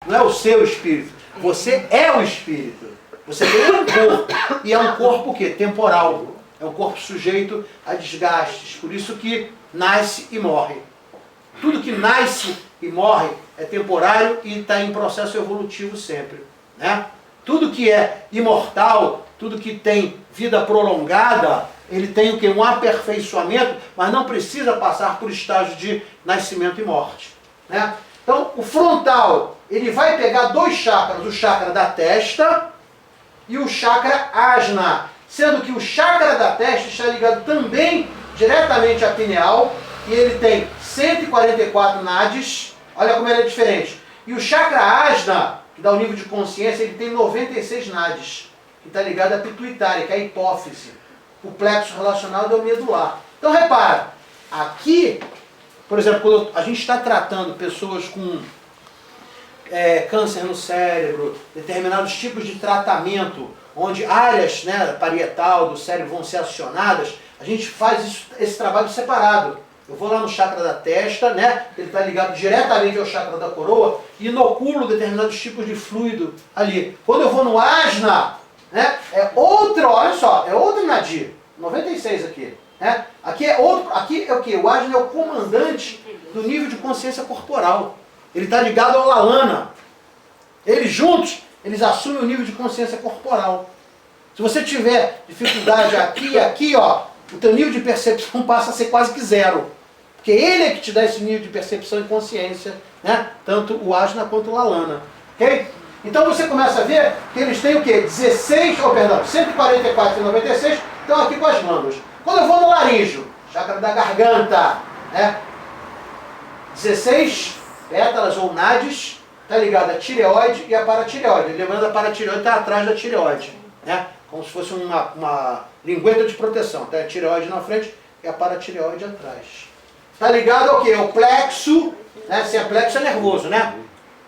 Não é o seu espírito. Você é o espírito. Você tem um corpo. E é um corpo o quê? Temporal. É um corpo sujeito a desgastes. Por isso que nasce e morre. Tudo que nasce e morre é temporário e está em processo evolutivo sempre. Né? Tudo que é imortal, tudo que tem vida prolongada, ele tem o quê? Um aperfeiçoamento, mas não precisa passar por estágio de nascimento e morte. Né? Então, o frontal, ele vai pegar dois chakras, o chakra da testa e o chakra ajna, sendo que o chakra da testa está ligado também diretamente à pineal, e ele tem 144 nadis, olha como ele é diferente. E o chakra ajna, que dá o nível de consciência, ele tem 96 nadis, que está ligado à pituitária, que é a hipófise. O plexo relacionado é o medular. Então repara, aqui, por exemplo, quando a gente está tratando pessoas com câncer no cérebro, determinados tipos de tratamento, onde áreas, né, parietal do cérebro vão ser acionadas, a gente faz esse trabalho separado. Eu vou lá no chakra da testa, né, ele está ligado diretamente ao chakra da coroa, e inoculo determinados tipos de fluido ali. Quando eu vou no ajna, né, é outro, olha só, é outro nadi, 96 aqui. Né? Aqui é o quê? O ajna é o comandante do nível de consciência corporal. Ele está ligado ao lalana. Eles juntos, eles assumem o nível de consciência corporal. Se você tiver dificuldade aqui e aqui, ó, o teu nível de percepção passa a ser quase que zero. Porque ele é que te dá esse nível de percepção e consciência, né? Tanto o ajna quanto o lalana. Ok? Então você começa a ver que eles têm o quê? 144 e 96 estão aqui com as glândulas. Quando eu vou no laríngeo, chakra da garganta, né? 16 pétalas ou nadis, está ligado à tireoide e à paratireoide. Lembrando, a paratireoide está atrás da tireoide, né? Como se fosse uma lingueta de proteção. Tem a tireoide na frente e a paratireoide atrás. Está ligado ao quê? O plexo, né? Se é plexo é nervoso, né?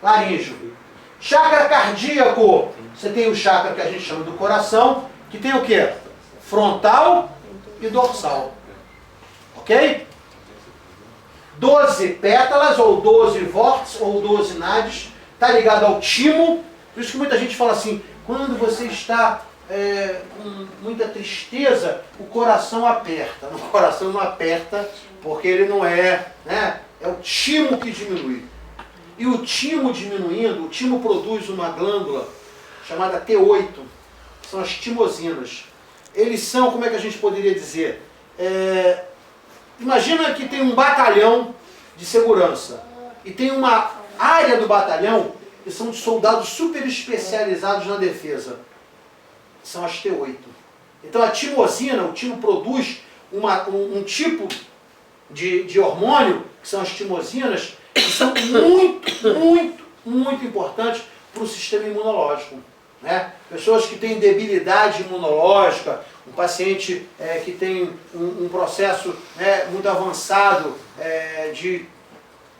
Laríngeo. Chakra cardíaco. Você tem o chakra que a gente chama do coração, que tem o quê? Frontal e dorsal. Ok? 12 pétalas, ou 12 vórtices, ou 12 nadis, está ligado ao timo. Por isso que muita gente fala assim, quando você está com muita tristeza, o coração aperta. O coração não aperta, porque ele não é, né? É o timo que diminui. E o timo diminuindo, o timo produz uma glândula chamada T8, são as timosinas. Eles são, como é que a gente poderia dizer? Imagina que tem um batalhão de segurança e tem uma área do batalhão que são soldados super especializados na defesa. São as T8. Então a timosina, o timo produz um tipo de hormônio, que são as timosinas, que são muito importantes para o sistema imunológico. Né? Pessoas que têm debilidade imunológica, um paciente que tem um processo, né, muito avançado de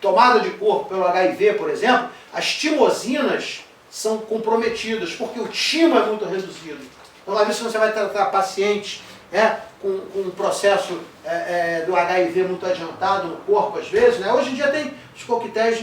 tomada de corpo pelo HIV, por exemplo, as timosinas são comprometidas, porque o timo é muito reduzido. Então, às vezes, você vai tratar pacientes com um processo do HIV muito adiantado no corpo, às vezes, né? Hoje em dia tem os coquetéis,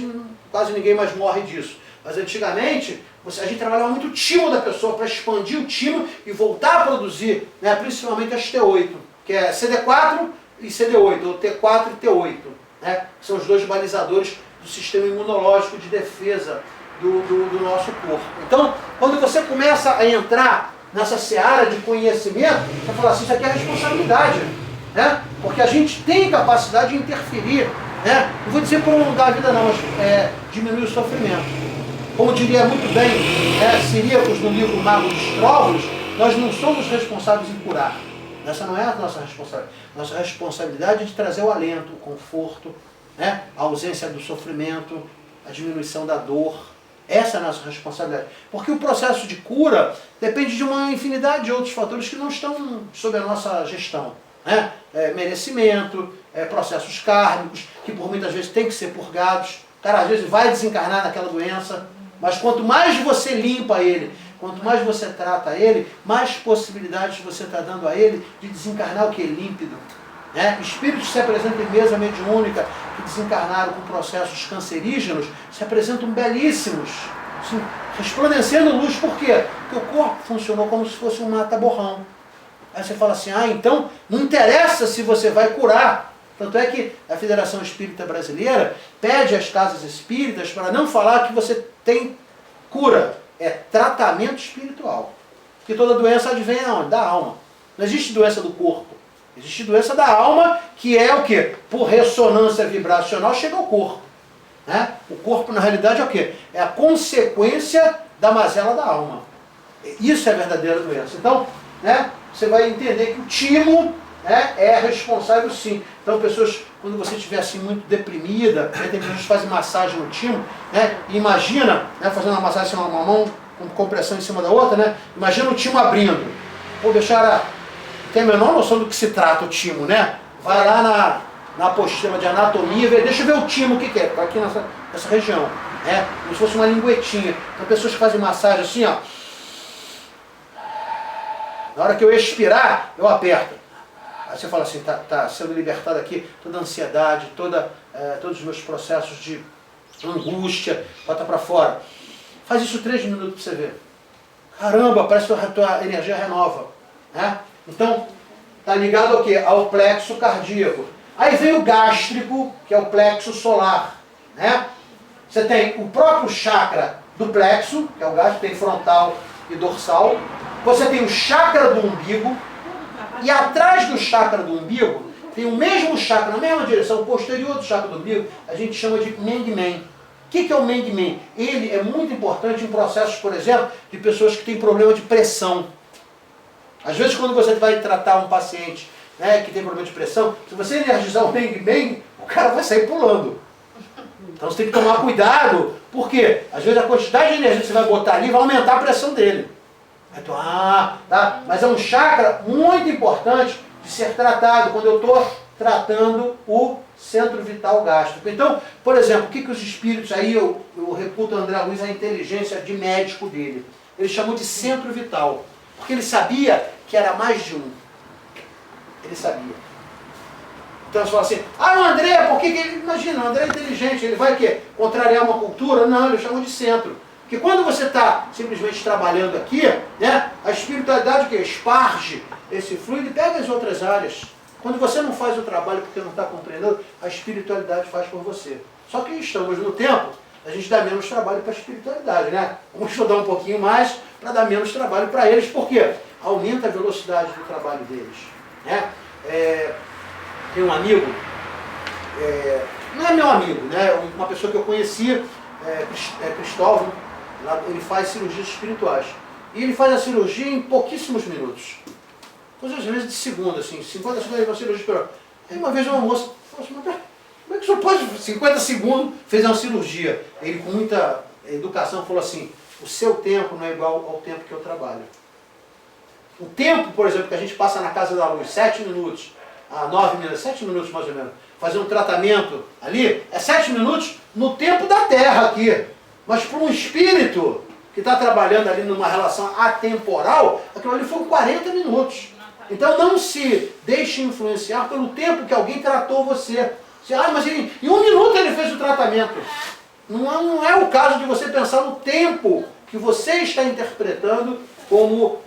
quase ninguém mais morre disso. Mas antigamente, a gente trabalhava muito o timo da pessoa para expandir o timo e voltar a produzir, né, principalmente as T8, que é CD4 e CD8, ou T4 e T8, né, que são os dois balizadores do sistema imunológico de defesa do nosso corpo. Então, quando você começa a entrar nessa seara de conhecimento, você fala assim, isso aqui é responsabilidade, né? Porque a gente tem capacidade de interferir, né? Não vou dizer prolongar a vida não, mas diminuir o sofrimento. Como diria muito bem Ciríacos no livro Mago dos Trovos, nós não somos responsáveis em curar. Essa não é a nossa responsabilidade. Nossa responsabilidade é de trazer o alento, o conforto, né? A ausência do sofrimento, a diminuição da dor. Essa é a nossa responsabilidade. Porque o processo de cura depende de uma infinidade de outros fatores que não estão sob a nossa gestão. Né? Merecimento, processos kármicos, que por muitas vezes têm que ser purgados. O cara às vezes vai desencarnar naquela doença, mas quanto mais você limpa ele, quanto mais você trata ele, mais possibilidades você está dando a ele de desencarnar o que é límpido. Espíritos se apresentam em mesa mediúnica que desencarnaram com processos cancerígenos, se apresentam belíssimos, assim, resplandecendo luz. Por quê? Porque o corpo funcionou como se fosse um mata-borrão. Aí você fala assim, então não interessa se você vai curar. Tanto é que a Federação Espírita Brasileira pede às casas espíritas para não falar que você tem cura. É tratamento espiritual. Porque toda doença advém aonde? Da alma. Não existe doença do corpo. Existe doença da alma, que é o quê? Por ressonância vibracional chega ao corpo. Né? O corpo, na realidade, é o quê? É a consequência da mazela da alma. Isso é a verdadeira doença. Então, né, você vai entender que o timo, né, é responsável, sim. Então, pessoas, quando você estiver assim muito deprimida, né, tem pessoas que fazem massagem no timo, né, e imagina, né, fazendo uma massagem assim, uma mão com compressão em cima da outra, né, imagina o timo abrindo. Vou deixar tem a menor noção do que se trata o timo, né? Vai lá na apostila de anatomia, deixa eu ver o timo, o que é? Está aqui nessa região, né? Como se fosse uma linguetinha. Então, pessoas que fazem massagem assim, ó. Na hora que eu expirar, eu aperto. Aí você fala assim, tá sendo libertado aqui toda a ansiedade, todos os meus processos de angústia, bota para fora. Faz isso 3 minutos para você ver. Caramba, parece que a tua energia renova, né? Então, está ligado ao quê? Ao plexo cardíaco. Aí vem o gástrico, que é o plexo solar, né? Você tem o próprio chakra do plexo, que é o gástrico, tem frontal e dorsal. Você tem o chakra do umbigo. E atrás do chakra do umbigo, tem o mesmo chakra, na mesma direção, posterior do chakra do umbigo, a gente chama de Mengmen. O que é o Mengmen? Ele é muito importante em processos, por exemplo, de pessoas que têm problema de pressão. Às vezes, quando você vai tratar um paciente, né, que tem problema de pressão, se você energizar o Mengmen, o cara vai sair pulando. Então você tem que tomar cuidado, porque às vezes a quantidade de energia que você vai botar ali vai aumentar a pressão dele. Então, tá? Mas é um chakra muito importante de ser tratado quando eu estou tratando o centro vital gástrico. Então, por exemplo, o que os espíritos, aí eu reputo o André Luiz a inteligência de médico dele. Ele chamou de centro vital. Porque ele sabia que era mais de um. Ele sabia. Então você fala assim, o André, por que ele... Imagina, o André é inteligente, ele vai o quê? Contrariar uma cultura? Não, ele chamou de centro. Porque quando você está simplesmente trabalhando aqui, né, a espiritualidade o quê? Esparge esse fluido e pega as outras áreas. Quando você não faz o trabalho porque não está compreendendo, a espiritualidade faz por você. Só que estamos no tempo, a gente dá menos trabalho para a espiritualidade, né? Vamos estudar um pouquinho mais para dar menos trabalho para eles, porque aumenta a velocidade do trabalho deles. Né? Tem um amigo, não é meu amigo, né? Uma pessoa que eu conhecia, Cristóvão, ele faz cirurgias espirituais. E ele faz a cirurgia em pouquíssimos minutos. Coisas às vezes de segundo, assim, 50 segundos uma cirurgia espiritual. Aí uma vez uma moça falou assim, mas como é que o senhor pode, 50 segundos, fez uma cirurgia? Ele com muita educação falou assim, o seu tempo não é igual ao tempo que eu trabalho. O tempo, por exemplo, que a gente passa na Casa da Luz, 7 minutos, a 9 minutos, 7 minutos mais ou menos, fazer um tratamento ali, é 7 minutos no tempo da Terra aqui. Mas para um espírito que está trabalhando ali numa relação atemporal, aquilo ali foi 40 minutos. Então não se deixe influenciar pelo tempo que alguém tratou você. Mas em 1 minuto ele fez o tratamento. Não é o caso de você pensar no tempo que você está interpretando como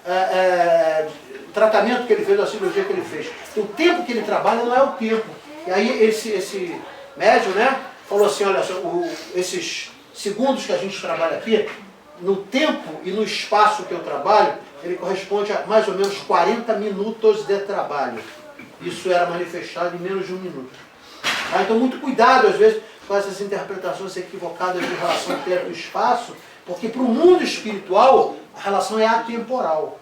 tratamento que ele fez, a cirurgia que ele fez. O tempo que ele trabalha não é o tempo. E aí esse médium, né, falou assim, olha só, esses segundos que a gente trabalha aqui, no tempo e no espaço que eu trabalho, ele corresponde a mais ou menos 40 minutos de trabalho. Isso era manifestado em menos de 1 minuto. Então muito cuidado às vezes com essas interpretações equivocadas em relação ao tempo e espaço, porque para o mundo espiritual a relação é atemporal.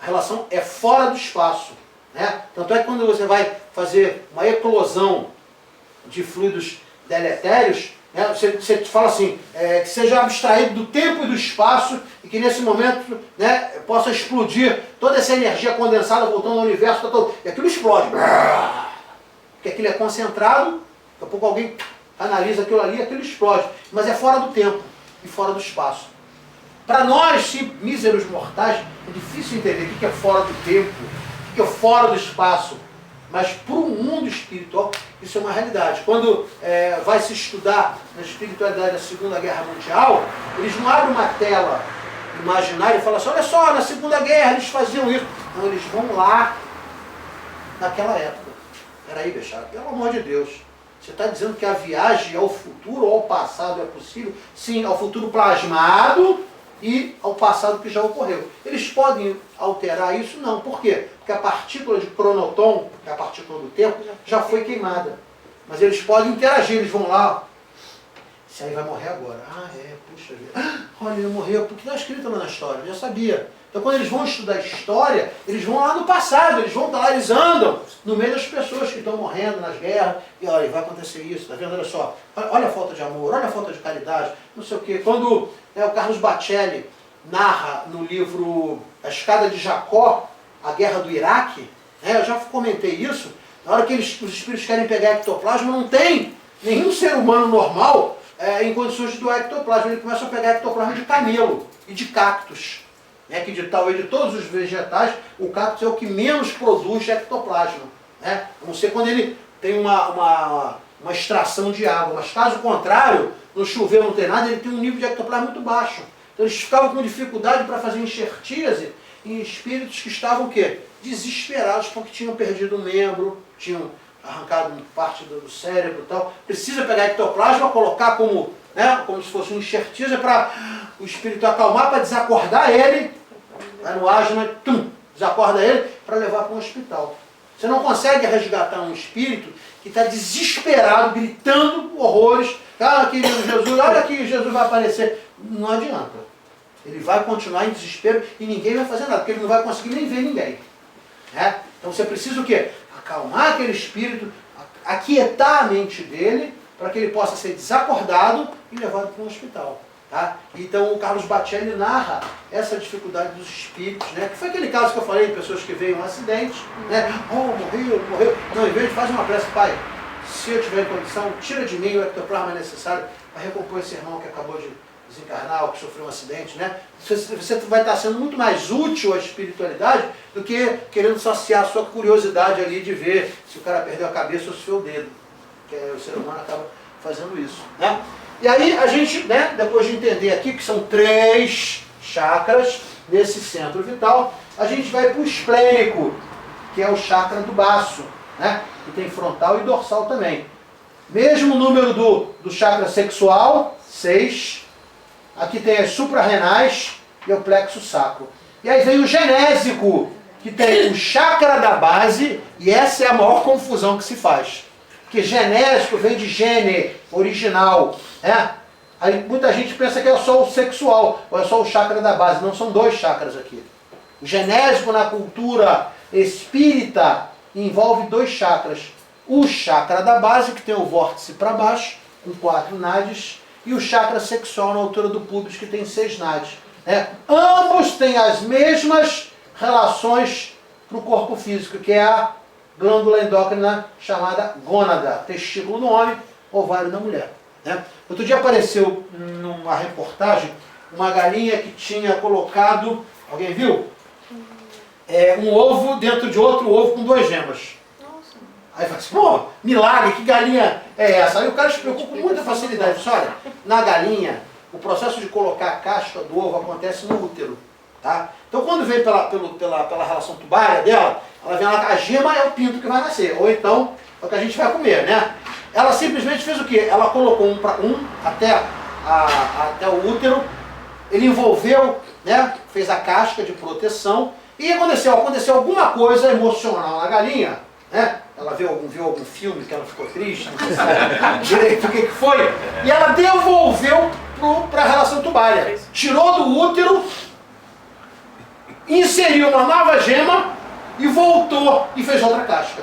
A relação é fora do espaço. Né? Tanto é que quando você vai fazer uma eclosão de fluidos deletérios, né, você fala assim, que seja abstraído do tempo e do espaço e que nesse momento, né, possa explodir toda essa energia condensada voltando ao universo todo, e aquilo explode. Porque aquilo é concentrado, daqui a pouco alguém analisa aquilo ali e aquilo explode. Mas é fora do tempo e fora do espaço. Para nós, míseros mortais, é difícil entender o que é fora do tempo, o que é fora do espaço. Mas para o mundo espiritual, isso é uma realidade. Quando vai se estudar na espiritualidade da Segunda Guerra Mundial, eles não abrem uma tela imaginária e falam assim, olha só, na Segunda Guerra eles faziam isso. Não, eles vão lá naquela época. Peraí, Bechara, pelo amor de Deus. Você está dizendo que a viagem ao futuro ou ao passado é possível? Sim, ao futuro plasmado e ao passado que já ocorreu. Eles podem alterar isso? Não. Por quê? Porque a partícula de cronoton, que é a partícula do tempo, já foi queimada. Mas eles podem interagir, eles vão lá. Esse aí vai morrer agora. Ah, puxa vida. Olha, ele morreu, porque está escrito lá na história, eu já sabia. Então quando eles vão estudar história, eles vão lá no passado, eles vão lá, eles andam no meio das pessoas que estão morrendo nas guerras, e olha, vai acontecer isso, tá vendo? Olha só, olha a falta de amor, olha a falta de caridade, não sei o quê. Quando o Carlos Bacelli narra no livro A Escada de Jacó, a guerra do Iraque, eu já comentei isso, na hora que os espíritos querem pegar ectoplasma, não tem nenhum ser humano normal em condições de doar ectoplasma. Ele começa a pegar ectoplasma de camelo e de cactos. Que de todos os vegetais, o cactus é o que menos produz ectoplasma. A não ser quando ele tem uma extração de água. Mas caso contrário, no chuveiro não tem nada, ele tem um nível de ectoplasma muito baixo. Então eles ficavam com dificuldade para fazer enxertíase em espíritos que estavam o quê? Desesperados porque tinham perdido um membro, tinham arrancado parte do cérebro e tal. Precisa pegar ectoplasma, colocar como se fosse um enxertíase para o espírito acalmar, para desacordar ele, vai no asma, desacorda ele, para levar para um hospital. Você não consegue resgatar um espírito que está desesperado, gritando horrores, querido Jesus, olha que Jesus vai aparecer. Não adianta. Ele vai continuar em desespero e ninguém vai fazer nada, porque ele não vai conseguir nem ver ninguém. Então você precisa o quê? Acalmar aquele espírito, aquietar a mente dele, para que ele possa ser desacordado e levado para um hospital. Então o Carlos Bacelli narra essa dificuldade dos espíritos, que foi aquele caso que eu falei de pessoas que veem um acidente, morreu. Não, em vez de fazer uma prece, pai, se eu tiver em condição, tira de mim o ectoplasma necessário para recompor esse irmão que acabou de desencarnar ou que sofreu um acidente. Você vai estar sendo muito mais útil à espiritualidade do que querendo saciar a sua curiosidade ali de ver se o cara perdeu a cabeça ou se foi o dedo. Que o ser humano acaba fazendo isso. E aí a gente, depois de entender aqui que são 3 chakras nesse centro vital, a gente vai para o esplênico, que é o chakra do baço, que tem frontal e dorsal também. Mesmo número do chakra sexual, 6. Aqui tem as suprarrenais e o plexo sacro. E aí vem o genésico, que tem o chakra da base, e essa é a maior confusão que se faz. Porque genésico vem de gene, original. Aí muita gente pensa que é só o sexual, ou é só o chakra da base. Não, são 2 chakras aqui. O genésico na cultura espírita envolve 2 chakras. O chakra da base, que tem o vórtice para baixo, com 4 nadis, e o chakra sexual na altura do púbis, que tem 6 nadis. Ambos têm as mesmas relações para o corpo físico, que é a glândula endócrina chamada gônada, testículo no homem, ovário na mulher. Outro dia apareceu numa reportagem uma galinha que tinha colocado, alguém viu? Um ovo dentro de outro ovo com 2 gemas. Nossa. Aí fala assim, pô, milagre, que galinha é essa? Aí o cara explicou com muita facilidade. Disse, olha, na galinha, o processo de colocar a casca do ovo acontece no útero. Então quando vem pela relação tubária dela, ela vem lá que a gema é o pinto que vai nascer, ou então é o que a gente vai comer, Ela simplesmente fez o quê? Ela colocou um para um até o útero, ele envolveu, fez a casca de proteção, e aconteceu alguma coisa emocional na galinha, ela viu algum filme que ela ficou triste, não sabe direito o que foi, e ela devolveu para a relação tubária, tirou do útero, inseriu uma nova gema e voltou e fez outra casca.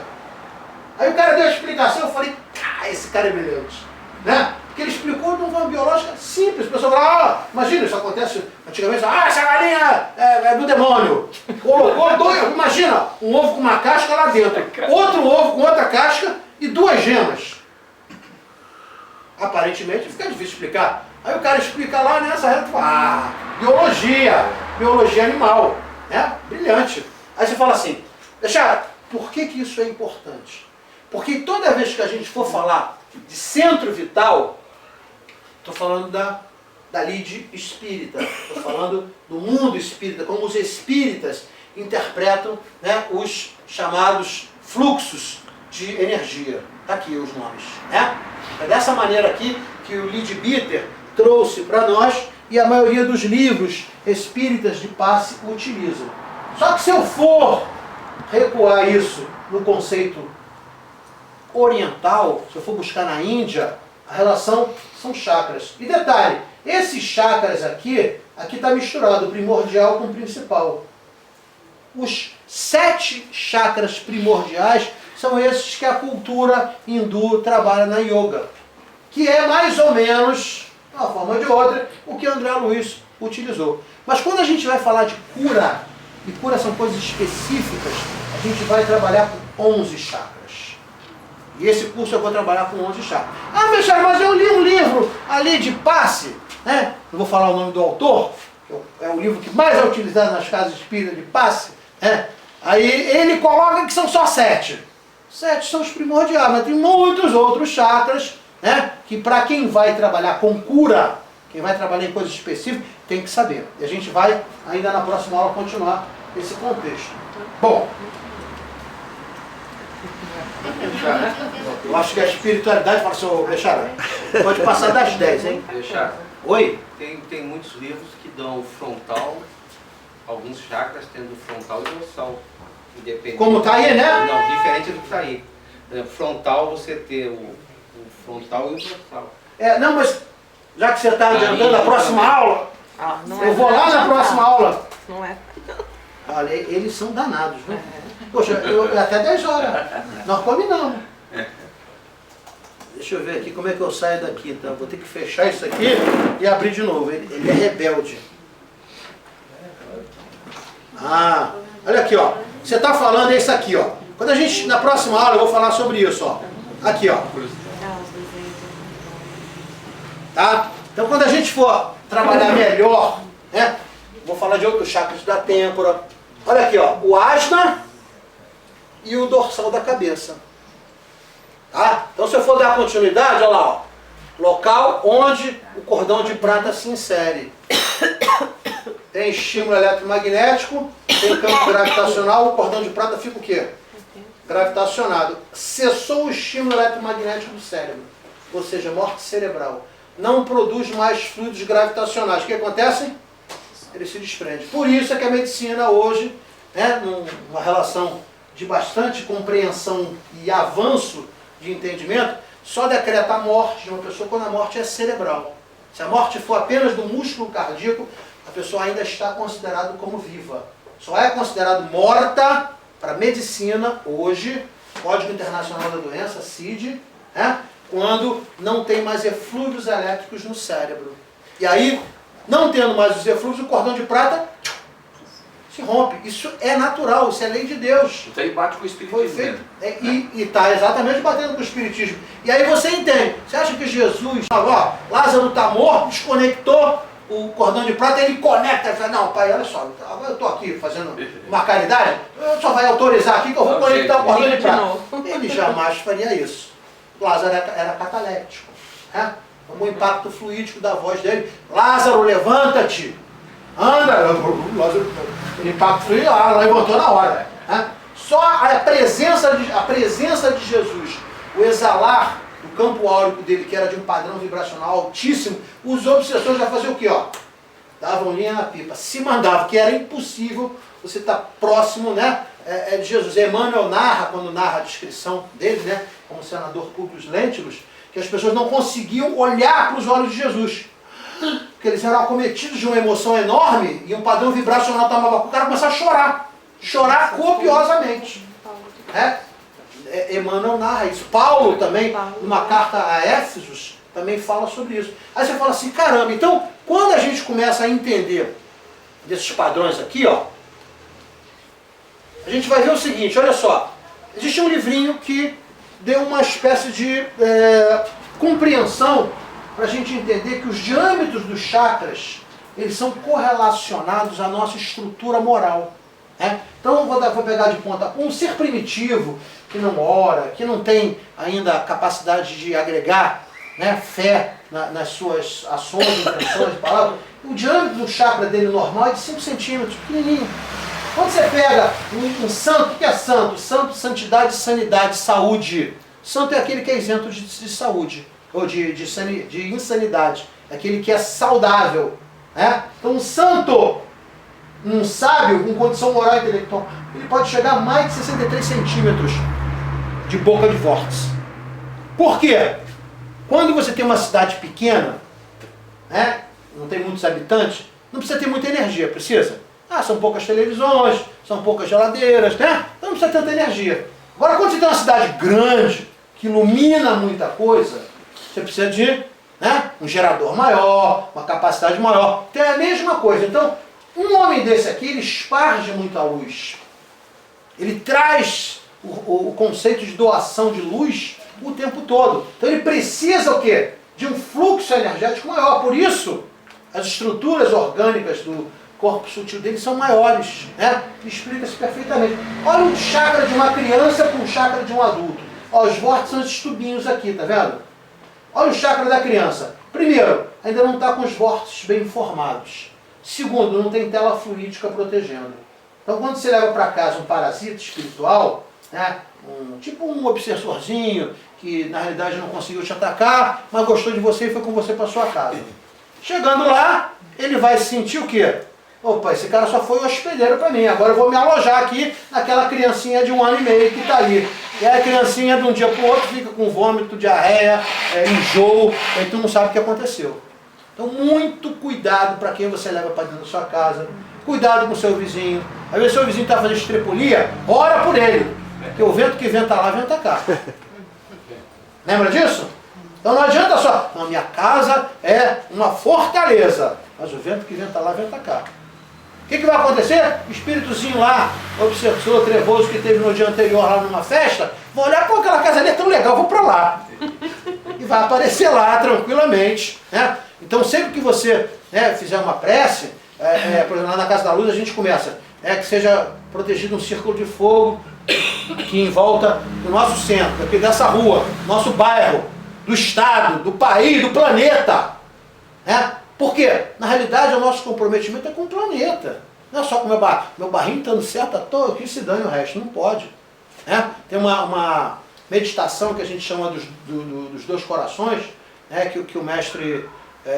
Aí o cara deu a explicação, eu falei, esse cara é brilhante. Porque ele explicou de uma forma biológica simples. O pessoal fala, imagina, isso acontece antigamente, essa galinha é do demônio. Colocou 2, imagina, um ovo com uma casca lá dentro, outro ovo com outra casca e 2 gemas. Aparentemente fica difícil explicar. Aí o cara explica lá nessa reta, biologia animal. Brilhante. Aí você fala assim, deixa, Por que que isso é importante? Porque toda vez que a gente for falar de centro vital, estou falando da lide espírita, estou falando do mundo espírita, como os espíritas interpretam, né, os chamados fluxos de energia. Está aqui os nomes. Né? É dessa maneira aqui que o Leadbeater trouxe para nós e a maioria dos livros espíritas de passe utilizam. Só que se eu for recuar isso no conceito oriental, se eu for buscar na Índia, a relação são chakras. E detalhe, esses chakras aqui está misturado o primordial com o principal. Os 7 chakras primordiais são esses que a cultura hindu trabalha na yoga, que é mais ou menos, de uma forma ou de outra, o que André Luiz utilizou. Mas quando a gente vai falar de cura, e cura são coisas específicas, a gente vai trabalhar com 11 chakras. E esse curso eu vou trabalhar com 11 chakras. Ah, Michel, mas eu li um livro ali de passe, né? Não vou falar o nome do autor, é o livro que mais é utilizado nas casas espíritas de passe, né? Aí ele coloca que são só 7. 7 são os primordiais, mas tem muitos outros chakras, né? Que para quem vai trabalhar com cura, quem vai trabalhar em coisas específicas, tem que saber. E a gente vai, ainda na próxima aula, continuar esse contexto. Bom, eu acho que a espiritualidade fala assim, ô Bechara, pode passar das 10, hein? Bechara, Oi? tem muitos livros que dão o frontal, alguns chakras tendo frontal e dorsal. Independente. Como está aí, né? Não, diferente do que está aí. Frontal, você ter o frontal e o dorsal. Não, mas já que você está adiantando a próxima aula, eu vou lá na próxima aula. Não é? Olha, eles são danados, né? Poxa, até 10 horas. Nós combinamos. Deixa eu ver aqui como é que eu saio daqui, então. Vou ter que fechar isso aqui e abrir de novo. Ele é rebelde. Ah, olha aqui, ó. Você está falando é isso aqui, ó. Quando a gente, na próxima aula, eu vou falar sobre isso, ó. Aqui, ó. Tá? Então, quando a gente for trabalhar melhor, né? Vou falar de outros chakras da têmpora. Olha aqui, ó. O asna e o dorsal da cabeça. Tá? Então, se eu for dar continuidade, olha lá, ó. Local onde o cordão de prata se insere. Tem estímulo eletromagnético, tem campo gravitacional, o cordão de prata fica o quê? Gravitacionado. Cessou o estímulo eletromagnético do cérebro, ou seja, morte cerebral. Não produz mais fluidos gravitacionais. O que acontece? Ele se desprende. Por isso é que a medicina hoje, né, numa relação de bastante compreensão e avanço de entendimento, só decreta a morte de uma pessoa quando a morte é cerebral. Se a morte for apenas do músculo cardíaco, a pessoa ainda está considerada como viva. Só é considerado morta para a medicina hoje, Código Internacional da Doença, CID, né, quando não tem mais eflúvios elétricos no cérebro. E aí, não tendo mais os eflúvios, o cordão de prata se rompe. Isso é natural, isso é lei de Deus. Então ele bate com o espiritismo. Foi feito. E está exatamente batendo com o espiritismo. E aí você entende. Você acha que Jesus falou, ó, Lázaro está morto, desconectou o cordão de prata, ele conecta. Ele fala, não, pai, olha só, agora eu estou aqui fazendo uma caridade, eu só vai autorizar aqui que eu vou conectar o cordão de prata. Ele jamais faria isso. Lázaro era cataléptico. Né? Como o impacto fluídico da voz dele. Lázaro, levanta-te. Anda. Lázaro, o impacto fluídico, levantou na hora. Né? Só a presença de Jesus, o exalar do campo áurico dele, que era de um padrão vibracional altíssimo, os obsessores já faziam o quê? Ó? Davam linha na pipa. Se mandavam, que era impossível você estar próximo, né, de Jesus. Emmanuel narra, quando narra a descrição dele, né, como senador Publius Lentulus, que as pessoas não conseguiam olhar para os olhos de Jesus. Porque eles eram acometidos de uma emoção enorme e um padrão vibracional tomava conta, o cara começava a chorar. Chorar copiosamente. Emmanuel narra isso. Paulo também, numa carta a Éfesos, também fala sobre isso. Aí você fala assim, caramba, então, quando a gente começa a entender desses padrões aqui, ó, a gente vai ver o seguinte, olha só. Existe um livrinho que deu uma espécie de compreensão para a gente entender que os diâmetros dos chakras, eles são correlacionados à nossa estrutura moral. Né? Então vou pegar de ponta a ponta. Um ser primitivo, que não ora, que não tem ainda a capacidade de agregar, né, fé nas suas ações, intenções, palavras, o diâmetro do chakra dele normal é de 5 centímetros, pequenininho. Quando você pega um santo, o que é santo? Santo, santidade, sanidade, saúde. Santo é aquele que é isento de saúde, ou de insanidade. É aquele que é saudável. Né? Então um santo, um sábio com condição moral e intelectual, ele pode chegar a mais de 63 centímetros de boca de vórtice. Por quê? Quando você tem uma cidade pequena, né, não tem muitos habitantes, não precisa ter muita energia, precisa? São poucas televisões, são poucas geladeiras, né? Então não precisa ter tanta energia. Agora, quando você tem uma cidade grande, que ilumina muita coisa, você precisa de, né, um gerador maior, uma capacidade maior. Então é a mesma coisa. Então, um homem desse aqui, ele esparge muita luz. Ele traz o conceito de doação de luz o tempo todo. Então ele precisa o quê? De um fluxo energético maior. Por isso, as estruturas orgânicas do corpo sutil dele são maiores. Né? Explica-se perfeitamente. Olha o chakra de uma criança com o chakra de um adulto. Ó, os vórtices são esses tubinhos aqui, tá vendo? Olha o chakra da criança. Primeiro, ainda não está com os vórtices bem formados. Segundo, não tem tela fluídica protegendo. Então quando você leva para casa um parasita espiritual, né, tipo um obsessorzinho, que na realidade não conseguiu te atacar, mas gostou de você e foi com você para sua casa. Chegando lá, ele vai sentir o quê? Opa, esse cara só foi um hospedeiro para mim, agora eu vou me alojar aqui naquela criancinha de 1 ano e meio que está ali. E aí a criancinha de um dia para o outro fica com vômito, diarreia, enjoo, e tu não sabe o que aconteceu. Então muito cuidado para quem você leva para dentro da sua casa, cuidado com o seu vizinho. Às vezes seu vizinho está fazendo estrepulia, ora por ele, porque o vento que venta lá, venta cá. Lembra disso? Então não adianta só, não, minha casa é uma fortaleza, mas o vento que venta lá, venta cá. O que vai acontecer? O espíritozinho lá, obsessor, trevoso, que teve no dia anterior lá numa festa, vai olhar, pô, aquela casa ali é tão legal, vou para lá. E vai aparecer lá tranquilamente. Né? Então sempre que você, né, fizer uma prece, por exemplo, lá na Casa da Luz a gente começa, que seja protegido um círculo de fogo aqui em volta do nosso centro, aqui dessa rua, nosso bairro, do estado, do país, do planeta. Né? Por quê? Na realidade o nosso comprometimento é com o planeta. Não é só com o meu barrinho estando certo, que se dane o resto, não pode. Né? Tem uma meditação que a gente chama dos 2 corações, né, que o mestre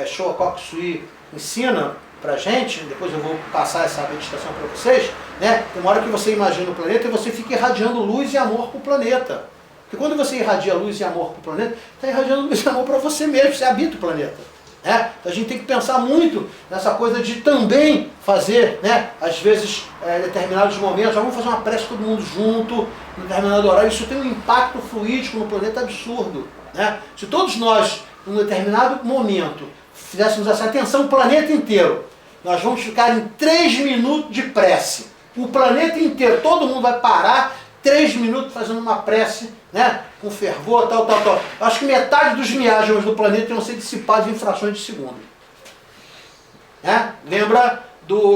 Showa Sui ensina pra gente, depois eu vou passar essa meditação para vocês, né? Tem uma hora que você imagina o planeta e você fica irradiando luz e amor para o planeta. Porque quando você irradia luz e amor para o planeta, está irradiando luz e amor para você mesmo, você habita o planeta. Né? Então a gente tem que pensar muito nessa coisa de também fazer, né, às vezes, determinados momentos, vamos fazer uma prece todo mundo junto, em determinado horário, isso tem um impacto fluídico no planeta absurdo. Né? Se todos nós, em um determinado momento, fizéssemos essa atenção, o planeta inteiro, nós vamos ficar em 3 minutos de prece. O planeta inteiro, todo mundo vai parar 3 minutos fazendo uma prece, né, com fervor, tal. Acho que metade dos miasmas do planeta iam ser dissipados em frações de segundo. Né? Lembra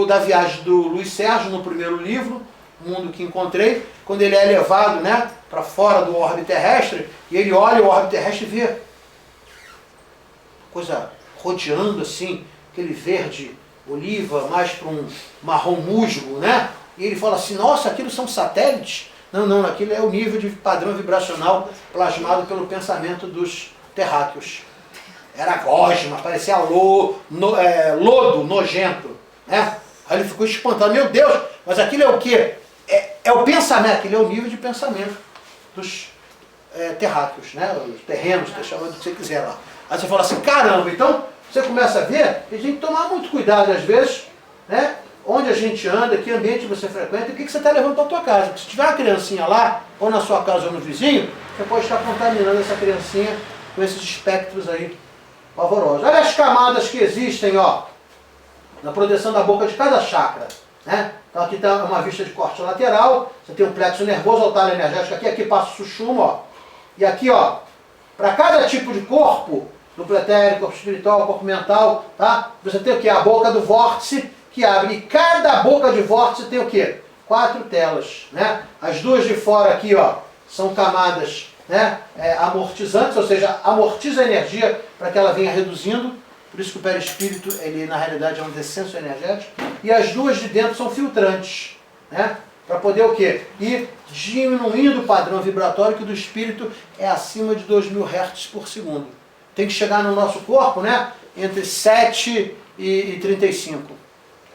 da viagem do Luiz Sérgio no primeiro livro, O Mundo que Encontrei, quando ele é levado, né, para fora do orbe terrestre, e ele olha o orbe terrestre e vê coisa rodeando assim, aquele verde oliva, mais para um marrom musgo, né? E ele fala assim, nossa, aquilo são satélites? Não, aquilo é o nível de padrão vibracional plasmado pelo pensamento dos terráqueos. Era gosma, parecia lodo, nojento. Né? Aí ele ficou espantado, meu Deus, mas aquilo é o quê? É o pensamento, aquilo é o nível de pensamento dos terráqueos, né? Os terrenos, chama do que você quiser lá. Aí você fala assim, caramba, então você começa a ver que a gente tem que tomar muito cuidado às vezes, né? Onde a gente anda, que ambiente você frequenta e o que você está levando para a tua casa. Porque se tiver uma criancinha lá, ou na sua casa ou no vizinho, você pode estar contaminando essa criancinha com esses espectros aí pavorosos. Olha as camadas que existem, ó, na proteção da boca de cada chakra. Né? Então aqui está uma vista de corte lateral, você tem um plexo nervoso, altar energético aqui passa o sushuma, ó. E aqui, ó, para cada tipo de corpo, duplo etérico, corpo espiritual, corpo mental, tá? Você tem o que? A boca do vórtice, que abre. E cada boca de vórtice tem o quê? 4 telas, né? As duas de fora aqui, ó, são camadas, né, amortizantes, ou seja, amortiza a energia para que ela venha reduzindo. Por isso que o perispírito, ele na realidade é um descenso energético. E as duas de dentro são filtrantes, né? Para poder o quê? Ir diminuindo o padrão vibratório, que do espírito é acima de 2000 Hz por segundo. Tem que chegar no nosso corpo, né, entre 7 e 35.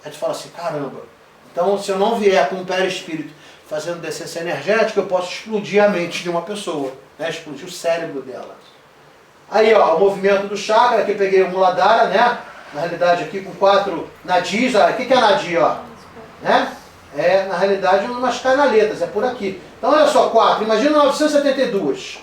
A gente fala assim, caramba, então se eu não vier com o perispírito fazendo descência energética, eu posso explodir a mente de uma pessoa, né, explodir o cérebro dela. Aí, ó, o movimento do chakra, aqui eu peguei o Muladhara, né, na realidade aqui com 4 nadis. O que é nadi, ó? Né? É, na realidade, umas canaletas, é por aqui. Então, olha só, 4, imagina 972.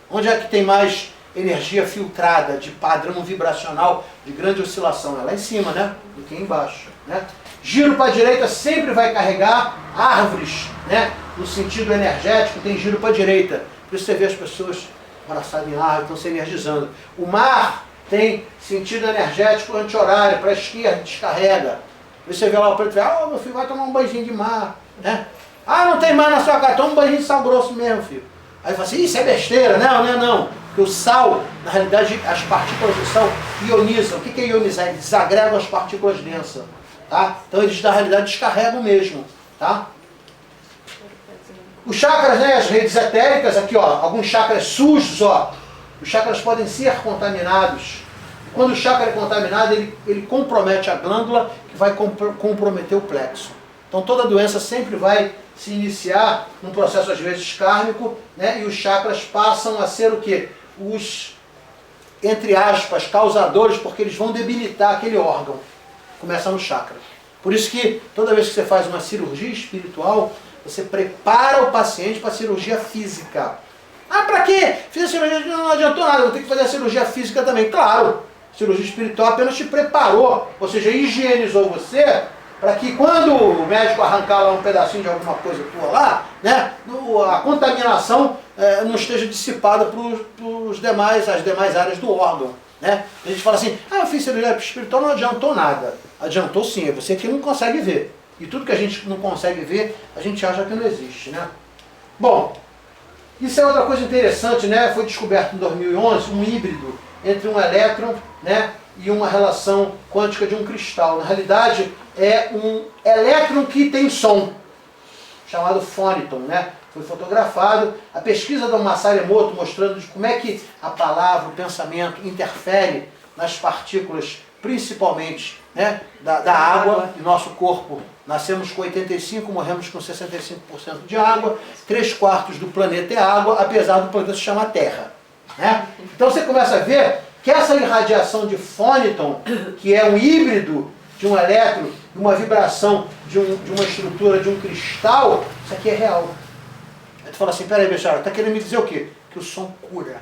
Onde é que tem mais energia filtrada, de padrão vibracional, de grande oscilação? É lá em cima, né? Do que embaixo, né? Giro para a direita sempre vai carregar árvores, né? No sentido energético, tem giro para a direita. Por isso você vê as pessoas abraçadas em árvore, estão se energizando. O mar tem sentido energético anti-horário, para a esquerda, descarrega. Você vê lá o preto, meu filho, vai tomar um banhozinho de mar, né? Ah, não tem mar na sua casa, toma um banhozinho de sal grosso mesmo, filho. Aí fala assim, isso é besteira. Não, não é não. Porque o sal, na realidade, as partículas do sal ionizam. O que é ionizar? Eles desagregam as partículas densas, tá? Então eles, na realidade, descarregam mesmo, tá? Os chakras, né, as redes etéricas, aqui, ó, alguns chakras sujos, ó. Os chakras podem ser contaminados. Quando o chakra é contaminado, ele compromete a glândula, que vai comprometer o plexo. Então toda doença sempre vai se iniciar num processo, às vezes, kármico, né? E os chakras passam a ser o quê? Os, entre aspas, causadores, porque eles vão debilitar aquele órgão. Começa no chakra. Por isso que toda vez que você faz uma cirurgia espiritual, você prepara o paciente para a cirurgia física. Ah, para quê? Fiz a cirurgia, não adiantou nada, vou ter que fazer a cirurgia física também. Claro! Cirurgia espiritual apenas te preparou, ou seja, higienizou você, para que quando o médico arrancar lá um pedacinho de alguma coisa tua lá, né, a contaminação não esteja dissipada para as demais áreas do órgão. Né? A gente fala assim, eu fiz cirurgia espiritual, não adiantou nada. Adiantou sim, é você que não consegue ver. E tudo que a gente não consegue ver, a gente acha que não existe. Né? Bom, isso é outra coisa interessante, né? Foi descoberto em 2011 um híbrido entre um elétron, né, e uma relação quântica de um cristal. Na realidade, é um elétron que tem som, chamado fôniton, né? Foi fotografado. A pesquisa do Masaru Emoto mostrando como é que a palavra, o pensamento interfere nas partículas, principalmente, né, da água em nosso corpo. Nascemos com 85%, morremos com 65% de água, 3/4 do planeta é água, apesar do planeta se chamar Terra. Né? Então você começa a ver que essa irradiação de fôniton, que é um híbrido de um elétron, de uma vibração de uma estrutura de um cristal, isso aqui é real. Aí tu fala assim, peraí, Bechara, está querendo me dizer o quê? Que o som cura.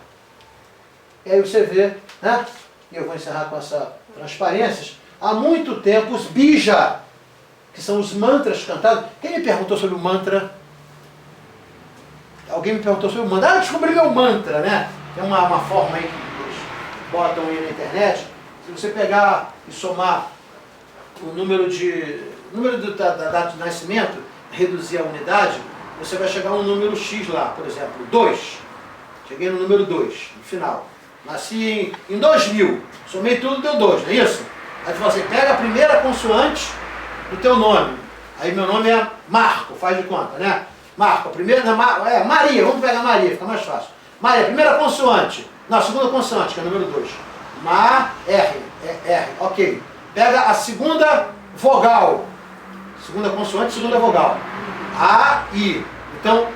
E aí você vê, né? E eu vou encerrar com essa transparência. Há muito tempo os bija, que são os mantras cantados. Quem me perguntou sobre o mantra? Alguém me perguntou sobre o mantra. Eu descobri meu mantra, né? Tem uma forma aí que eles botam aí na internet. Se você pegar e somar o número da data de nascimento, reduzir a unidade, você vai chegar a um número X lá, por exemplo, 2. Cheguei no número 2, no final. Nasci em 2000, somei tudo, deu 2, não é isso? Aí você fala assim, pega a primeira consoante do teu nome. Aí meu nome é Marco, faz de conta, né? Marco, a primeira, Maria, vamos pegar Maria, fica mais fácil. Maria, primeira consoante, não, a segunda consoante, que é o número 2. R, ok. Pega a segunda vogal, segunda consoante, segunda vogal. A, I. Então,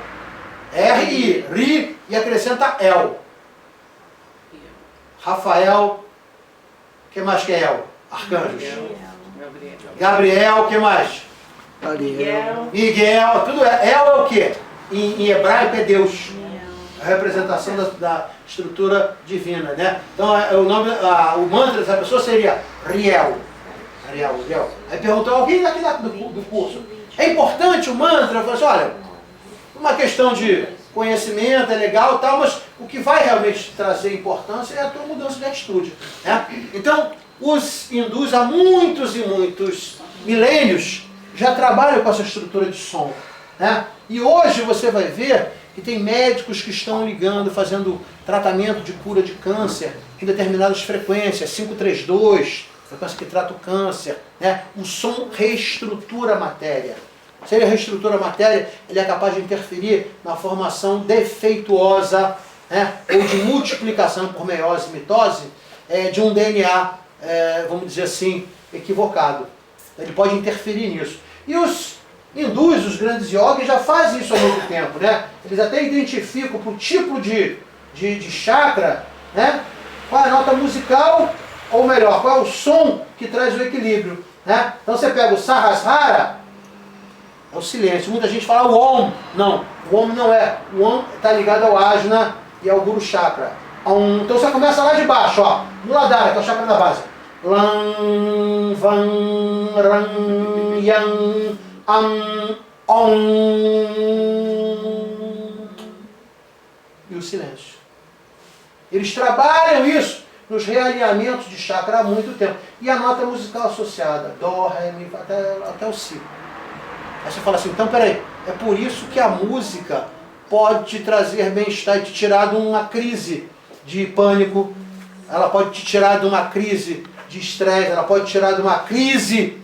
R, I, Ri e acrescenta El. Rafael, o que mais que é El? Arcanjos. Gabriel, o que mais? Miguel, tudo é. El é o quê? Em hebraico é Deus. A representação da estrutura divina, né? Então o mantra dessa pessoa seria Riel. Aí perguntou alguém daqui do curso, é importante o mantra? Eu falei assim, olha, uma questão de conhecimento é legal e tal, mas o que vai realmente trazer importância é a tua mudança de atitude. Né? Então, os hindus há muitos e muitos milênios já trabalham com essa estrutura de som. Né? E hoje você vai ver que tem médicos que estão ligando, fazendo tratamento de cura de câncer em determinadas frequências, 532, frequência que trata o câncer. Né? O som reestrutura a matéria. Se ele reestrutura a matéria, ele é capaz de interferir na formação defeituosa, né? Ou de multiplicação por meiose e mitose de um DNA, vamos dizer assim, equivocado. Ele pode interferir nisso. E os hindus, os grandes yogis, já fazem isso há muito tempo. Né? Eles até identificam por tipo de chakra, né? Qual é a nota musical, ou melhor, qual é o som que traz o equilíbrio. Né? Então você pega o Sahasrara, é o silêncio. Muita gente fala o Om. Não, o Om não é. O Om está ligado ao Ajna e ao Guru Chakra. Então você começa lá de baixo, ó. Muladhara, que é o chakra da base. Lam, Vam, Ram, Yang, Om. E o silêncio. Eles trabalham isso nos realinhamentos de chakra há muito tempo. E a nota musical associada, Dó, Ré, Mi, até o Si. Aí você fala assim, então peraí, é por isso que a música pode te trazer bem-estar e te tirar de uma crise de pânico, ela pode te tirar de uma crise de estresse, ela pode te tirar de uma crise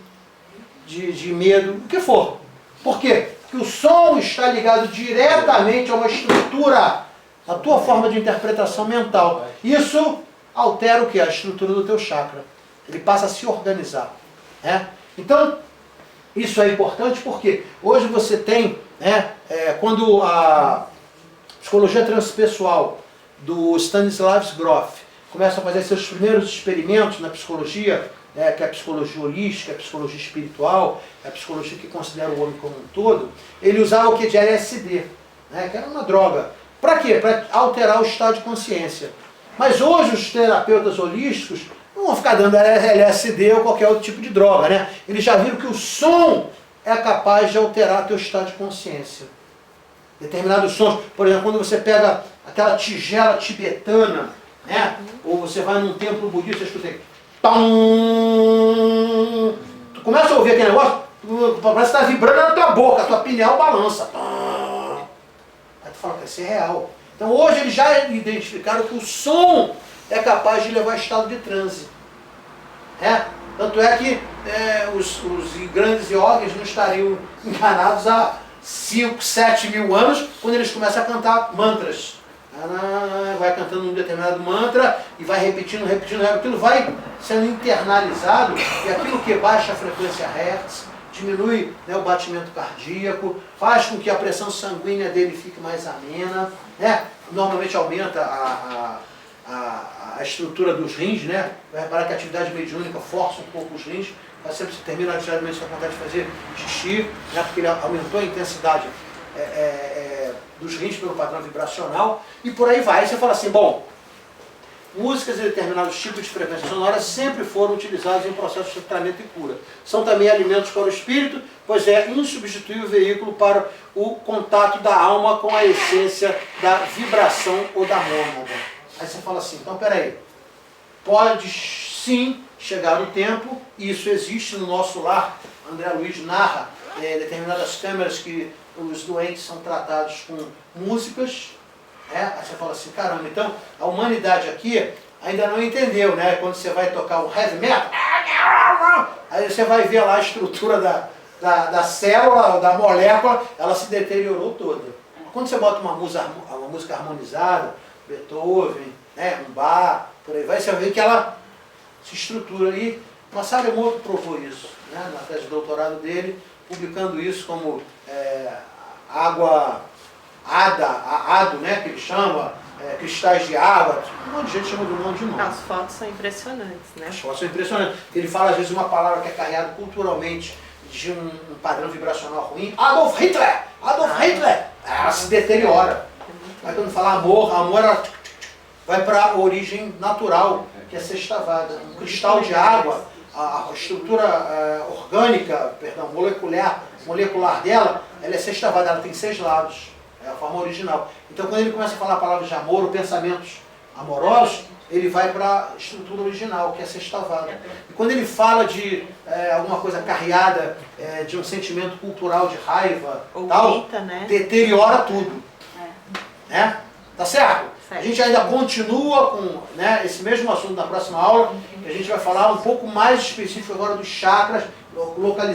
de medo, o que for. Por quê? Porque o som está ligado diretamente a uma estrutura, a tua forma de interpretação mental. Isso altera o que? A estrutura do teu chakra. Ele passa a se organizar. Né? Então, isso é importante porque hoje você tem, né, quando a psicologia transpessoal do Stanislav Grof começa a fazer seus primeiros experimentos na psicologia, que é a psicologia holística, a psicologia espiritual, a psicologia que considera o homem como um todo, ele usava o que de LSD, né, que era uma droga. Para quê? Para alterar o estado de consciência. Mas hoje os terapeutas holísticos não vão ficar dando LSD ou qualquer outro tipo de droga, né? Eles já viram que o som é capaz de alterar teu estado de consciência. Determinados sons, por exemplo, quando você pega aquela tigela tibetana, né? Ou você vai num templo budista e escuta aí, tom, tu começa a ouvir aquele negócio, parece que está vibrando na tua boca, a tua pineal balança. Tom. Aí tu fala que isso é real. Então hoje eles já identificaram que o som é capaz de levar a estado de transe. Tanto é que os grandes yogis não estariam enganados há 5, 7 mil anos, quando eles começam a cantar mantras. Vai cantando um determinado mantra e vai repetindo, aquilo vai sendo internalizado, e aquilo que baixa a frequência Hertz, diminui, né, o batimento cardíaco, faz com que a pressão sanguínea dele fique mais amena, né? Normalmente aumenta a estrutura dos rins, né? Vai reparar que a atividade mediúnica força um pouco os rins, mas sempre se termina a atividade mediúnica com vontade de fazer xixi, né? Porque ele aumentou a intensidade dos rins pelo padrão vibracional, e por aí vai. Aí você fala assim, bom, músicas e determinados tipos de frequências sonoras sempre foram utilizados em processos de tratamento e cura. São também alimentos para o espírito, pois é insubstituível veículo para o contato da alma com a essência da vibração ou da mônada. Aí você fala assim, então peraí, pode sim chegar o tempo, e isso existe no nosso lar. André Luiz narra determinadas câmeras que os doentes são tratados com músicas. Aí você fala assim, caramba, então a humanidade aqui ainda não entendeu, né? Quando você vai tocar um heavy metal, aí você vai ver lá a estrutura da célula, da molécula, ela se deteriorou toda. Quando você bota uma música harmonizada, Beethoven, né, um Bach, por aí vai, você vai ver que ela se estrutura ali. Masaru Emoto provou isso, né, na tese de doutorado dele, publicando isso como água ado, né, que ele chama, cristais de água, um monte de gente chama de um monte de nome. As fotos são impressionantes, né? As fotos são impressionantes. Ele fala às vezes uma palavra que é carregada culturalmente de um padrão vibracional ruim. Adolf Hitler! Adolf Hitler! Ela se deteriora. Aí quando fala amor ela vai para a origem natural, que é sextavada. Um cristal de água, a estrutura orgânica, molecular dela, ela é sextavada, ela tem 6 lados. É a forma original. Então quando ele começa a falar palavras de amor ou pensamentos amorosos, ele vai para a estrutura original, que é a sextavada. E quando ele fala de alguma coisa carreada, de um sentimento cultural de raiva, Ou tal, grita, né? deteriora tudo. Né? Tá certo? Certo. A gente ainda continua com, né, esse mesmo assunto na próxima aula, que a gente vai falar um pouco mais específico agora dos chakras, localizados.